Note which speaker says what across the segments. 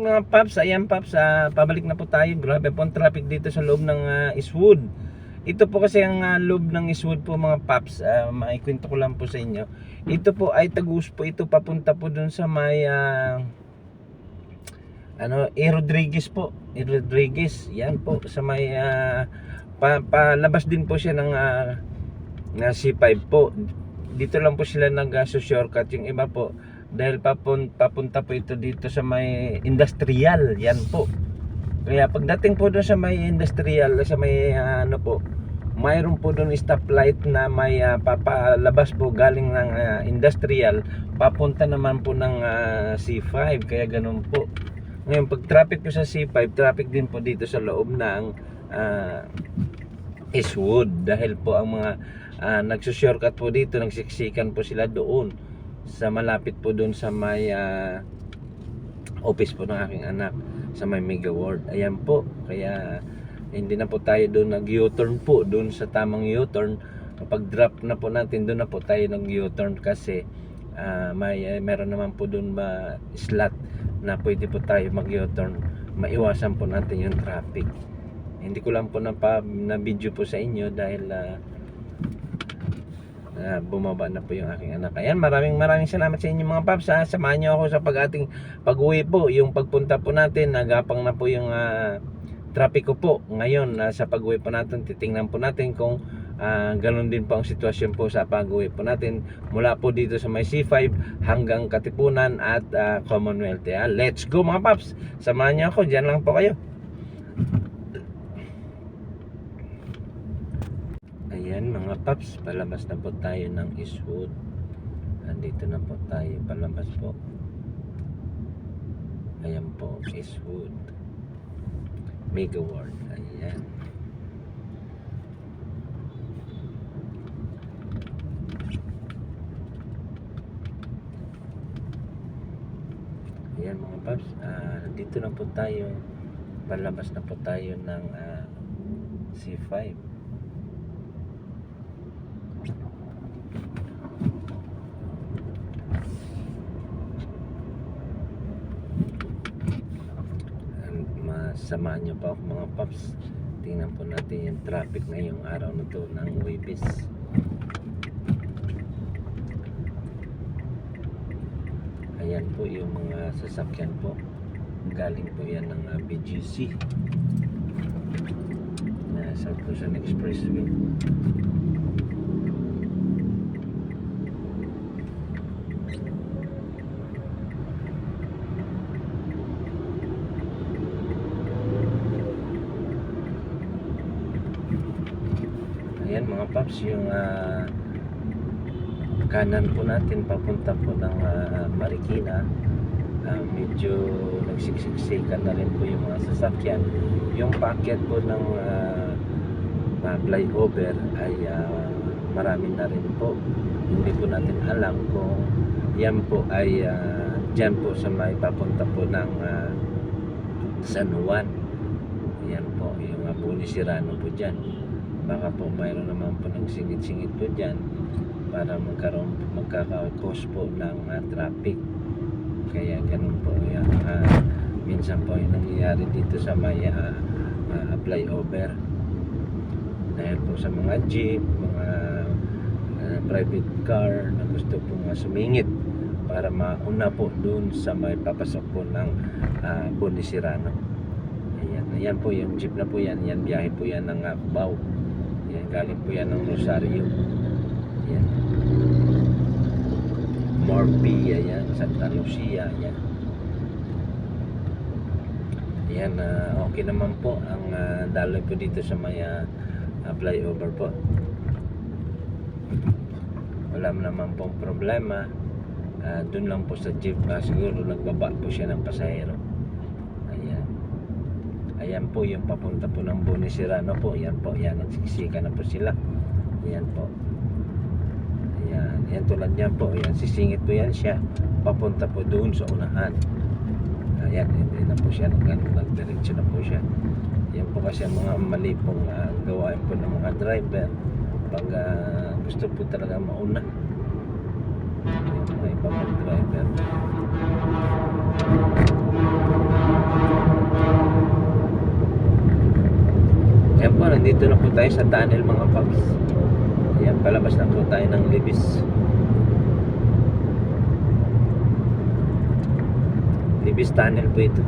Speaker 1: mga paps, ayan paps, pabalik na po tayo. Grabe po ang traffic dito sa loob ng Eastwood. Ito po kasi ang loob ng Eastwood po mga paps, maikwento ko lang po sa inyo. Ito po ay Tagus po, ito papunta po dun sa may Rodriguez po. Rodriguez, yan po sa may palabas din po siya ng na C5 po. Dito lang po sila nag-shortcut, yung iba po dahil papunta po ito dito sa may industrial, yan po. Kaya pagdating po doon sa may industrial, sa may mayroon po doon stoplight na may papalabas po galing ng industrial, papunta naman po ng C5, kaya ganun po. Ngayon pag traffic po sa C5, traffic din po dito sa loob ng Eastwood, dahil po ang mga nagsushortcut po dito, nagsiksikan po sila doon sa malapit po doon sa may office po ng aking anak sa may Mega World. Ayan po, kaya hindi na po tayo doon nag-U-turn po doon sa tamang U-turn. Kapag drop na po natin, doon na po tayo nag-U-turn kasi meron naman po doon ba slot na pwede po tayo mag-U-turn, maiwasan po natin yung traffic. Hindi ko lang po na video po sa inyo dahil bumaba na po yung aking anak. Ayan, maraming salamat sa inyo mga paps. Samahan nyo ako sa pag-uwi po. Yung pagpunta po natin, nagapang na po yung traffic ko po. Ngayon, sa pag-uwi po natin, titingnan po natin kung ganun din po ang sitwasyon po sa pag-uwi po natin mula po dito sa may C5 hanggang Katipunan at Commonwealth. Let's go mga paps. Samahan nyo ako, dyan lang po kayo. Ayan mga paps, palabas na po tayo ng Eastwood. Andito na po tayo, palabas po. Ayan po, Eastwood Mega World. Ayan. Ayan mga paps, dito na po tayo, palabas na po tayo ng C5. Samahan nyo pa ako mga paps. Tingnan po natin yung traffic ngayong araw na to ng Huwebes. Ayan po yung mga sasakyan po. Galing po yan ng BGC na South Luzon Expressway. Ayan mga paps, yung kanan po natin papunta po ng Marikina, medyo nagsiksiksikan na rin po yung mga sasakyan. Yung paakyat po ng flyover ay marami na rin po. Hindi po natin alam kung yan po ay dyan po sa may papunta po ng San Juan. Yan po yung Bunisirano po dyan. Baka po mayroon naman po ng singit-singit po dyan para magkaka-cause po ng traffic. Kaya ganun po yan. Minsan po yung nangyayari dito sa may flyover dahil po sa mga jeep, mga private car na gusto po sumingit para mauna po dun sa may papasok po ng Bunisirano. Ayan po yung jeep na po yan. Yan biyahe po yan ng Cubao. Yan, galing po yan ng Rosario. Yan. Morphe, yan. Santa Lucia, yan. Yan, okay naman po ang daloy po dito sa may flyover po. Wala naman pong problema. Doon lang po sa jeep, siguro nagbaba po siya ng pasahero. Ayan po yung papunta po ng Bunisirano po. Yan po, yan, nagsiksika na po sila. Ayan po. Ayan, yan tulad niyan po. Ayan, sisingit po yan siya. Papunta po doon sa unahan. Ayan, hindi na po siya nagdiretso na po siya. Yan po kasi ang mga mali pong gawain po ng mga driver pag gusto po talaga mauna. Ayan, mga ibang driver. nandito na po tayo sa tunnel mga paps. Ayan, palabas na po tayo ng Libis. Libis tunnel po ito.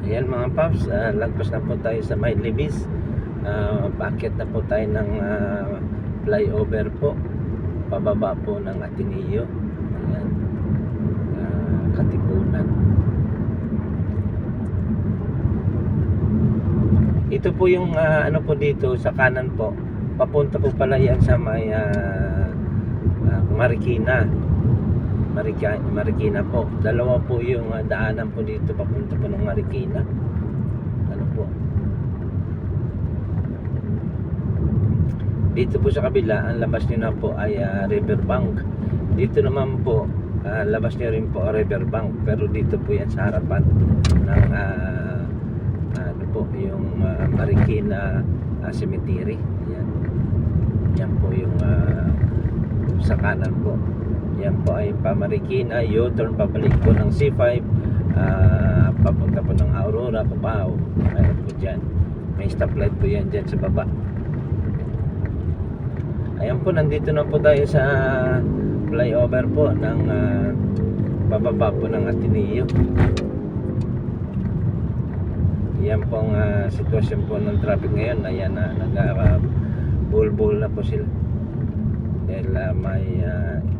Speaker 1: Ayan mga paps, lagpas na po tayo sa may Libis. Bakit na po tayo ng flyover po, pababa po ng Ateneo. Ayan, Katipunan. Ito po yung ano po dito sa kanan po, papunta po pala yan sa may Marikina po. Dalawa po yung daanan po dito papunta po ng Marikina. Ano po? Dito po sa kabila, ang labas nyo na po ay Riverbank. Dito naman po, labas nyo rin po Riverbank. Pero dito po yan sa harapan ng ano po, yung Marikina Cemetery. Yan. Yan po yung sa kanan po. Yan po ay Pamarikina, U-turn pabalik po ng C5, papunta po ng Aurora, Cubao. Ayun po dyan, may stoplight po yan dyan sa baba. Ayan po, nandito na po tayo sa flyover po ng pababa po ng Ateneo. Yan pong sitwasyon po ng traffic ngayon. Ayan na, nag-bull-bull na po sila dahil may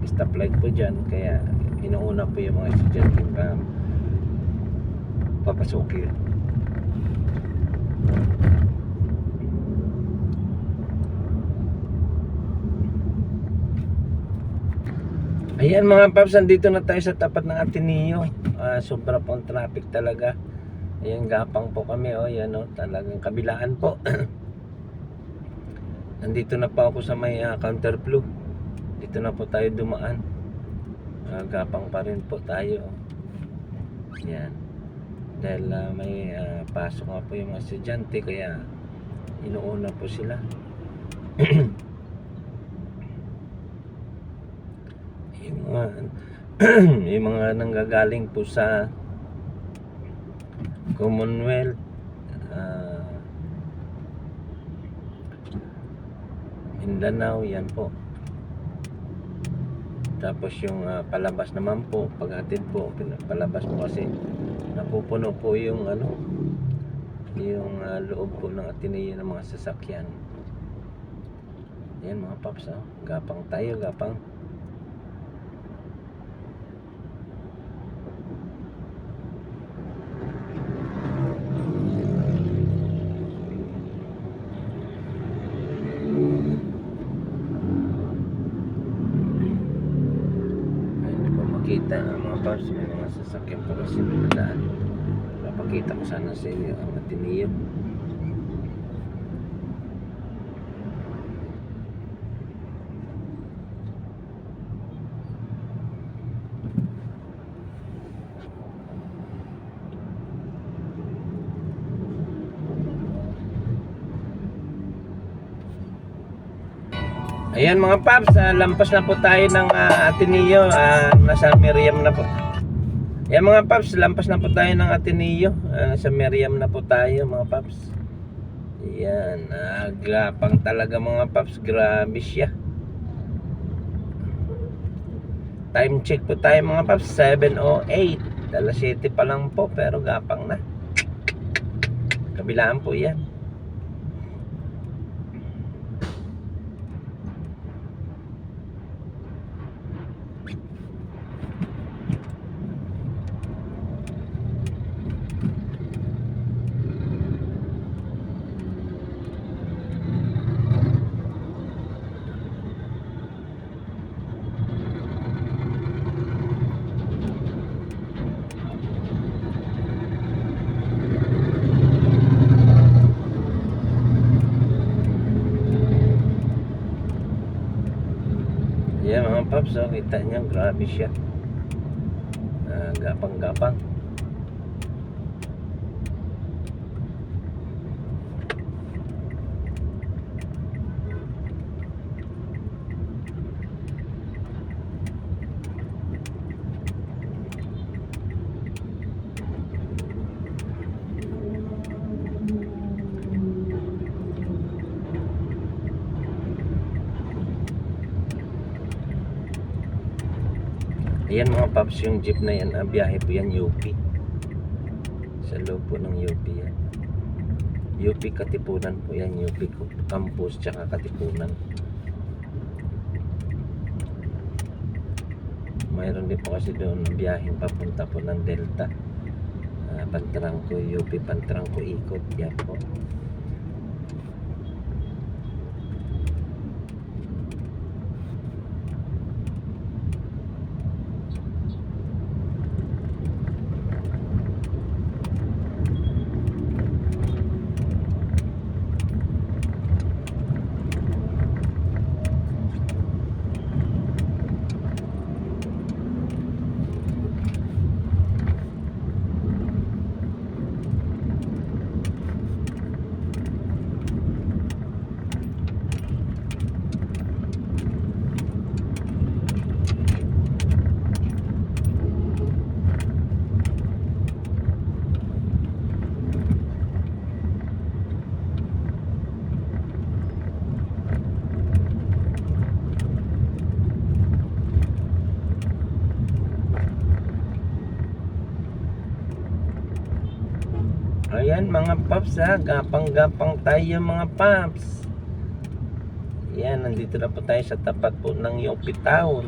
Speaker 1: stoplight po dyan, kaya inuuna po yung mga estudyante papasukin. Ayan mga paps, nandito na tayo sa tapat ng Ateneo. Sobra pong traffic talaga. Ayan, gapang po kami. Yan talagang kabilaan po. Nandito na po ako sa may counterflow. Dito na po tayo dumaan. Gapang pa rin po tayo. Yan. Dahil may pasok nga po yung mga estudyante, kaya inuuna po sila. yung mga nanggagaling po sa Commonwealth, Mindanao, yan po. Tapos yung palabas naman po, paghatid po, palabas po kasi napupuno po yung yung loob po ng Ateneo ng mga sasakyan. Yan mga paps, gapang tayo, gapang. Kita mga paps, may mga sasakyan po kasi nadaan. Napakita ko sana sa inyo ang Ateneo. Ayan mga paps, lampas na po tayo ng Ateneo, nasa Miriam na po. Ayan mga paps, lampas na po tayo ng Ateneo, nasa Miriam na po tayo mga paps. Ayan, gapang talaga mga paps, grabe siya. Time check po tayo mga paps, 7:08, alas 7 pa lang po pero gapang na. Kabilaan po yan. paps, oh, kita nyo, grabe siya. Gapang-gapang. Ayan mga paps, yung jeep na yan, biyahe po yan UP. Sa loob po ng UP yan. UP Katipunan po yan, UP Campus tsaka Katipunan. Mayroon din po kasi doon biyaheng papunta po ng Delta, Pantrangco, UP Pantrangco ikot, yan po. Ayan mga paps, gapang-gapang tayo mga paps. Yan, nandito na po tayo sa tapat po ng UP Town.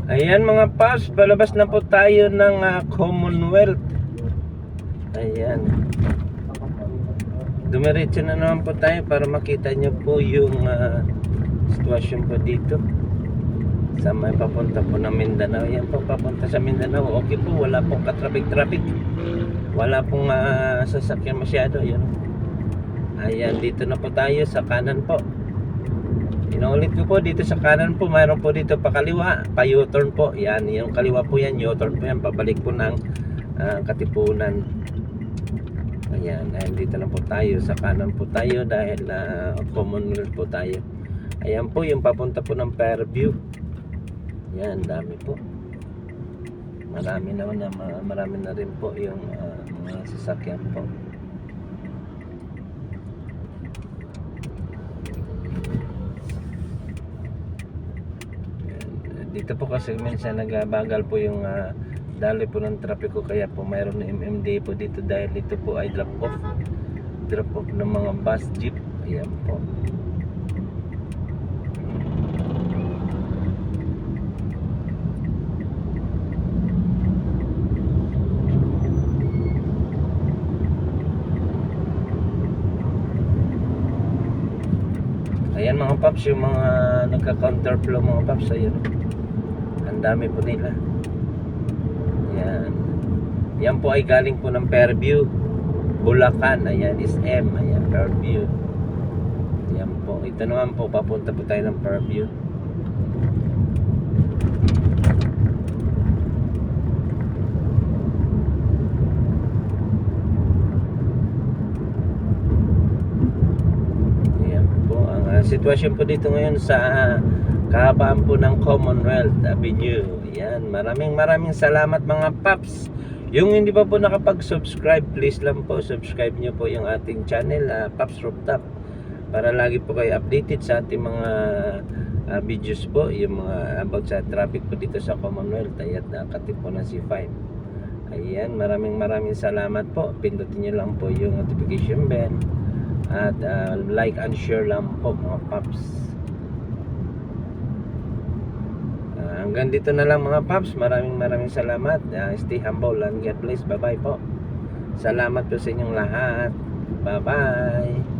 Speaker 1: Ayan mga paps, palabas na po tayo ng Commonwealth. Ayan. Dumiretso na naman po tayo para makita nyo po yung sitwasyon po dito sa may papunta po ng Mindanao. Yan po, papunta sa Mindanao. Okay po, wala pong katrafik-trafik, wala pong sasakyan masyado. Yan. Ayan, dito na po tayo sa kanan po. Inuulit ko po, dito sa kanan po mayroon po dito pa kaliwa, pa U-turn po. Yan, yung kaliwa po yan, U-turn po yan, pabalik po ng Katipunan. Ayan, dito na po tayo, sa kanan po tayo dahil Commonwealth po tayo. Ayan po yung papunta po ng Fairview. Ayan, dami po. Marami na rin po yung mga sasakyan po. Ayan, dito po kasi minsan nagbagal po yung daloy po ng trapiko, kaya po mayroon na MMD po dito dahil ito po ay drop off ng mga bus, jeep. Ayan po. Ayan mga paps, yung mga nagka-counterflow mga paps, ayan, ang dami po nila. Ayan. Yan po ay galing po ng Fairview, Bulacan. Ayan, SM. Ayan, Fairview. Ayan po. Ito naman po, papunta po tayo ng Fairview. Ayan po. Ang sitwasyon po dito ngayon sa kahabaan po ng Commonwealth Avenue. Ayan, maraming salamat mga paps. Yung hindi pa po nakapag-subscribe, please lang po subscribe nyo po yung ating channel, Paps Rooftop, para lagi po kayo updated sa ating mga videos po, yung mga about sa traffic po dito sa Commonwealth at Katipunan C5. Ayan, maraming salamat po. Pindutin nyo lang po yung notification bell at like and share lang po mga paps. Hanggang dito na lang mga paps. Maraming salamat. Stay humble and God bless. Bye bye po. Salamat po sa inyong lahat. Bye bye.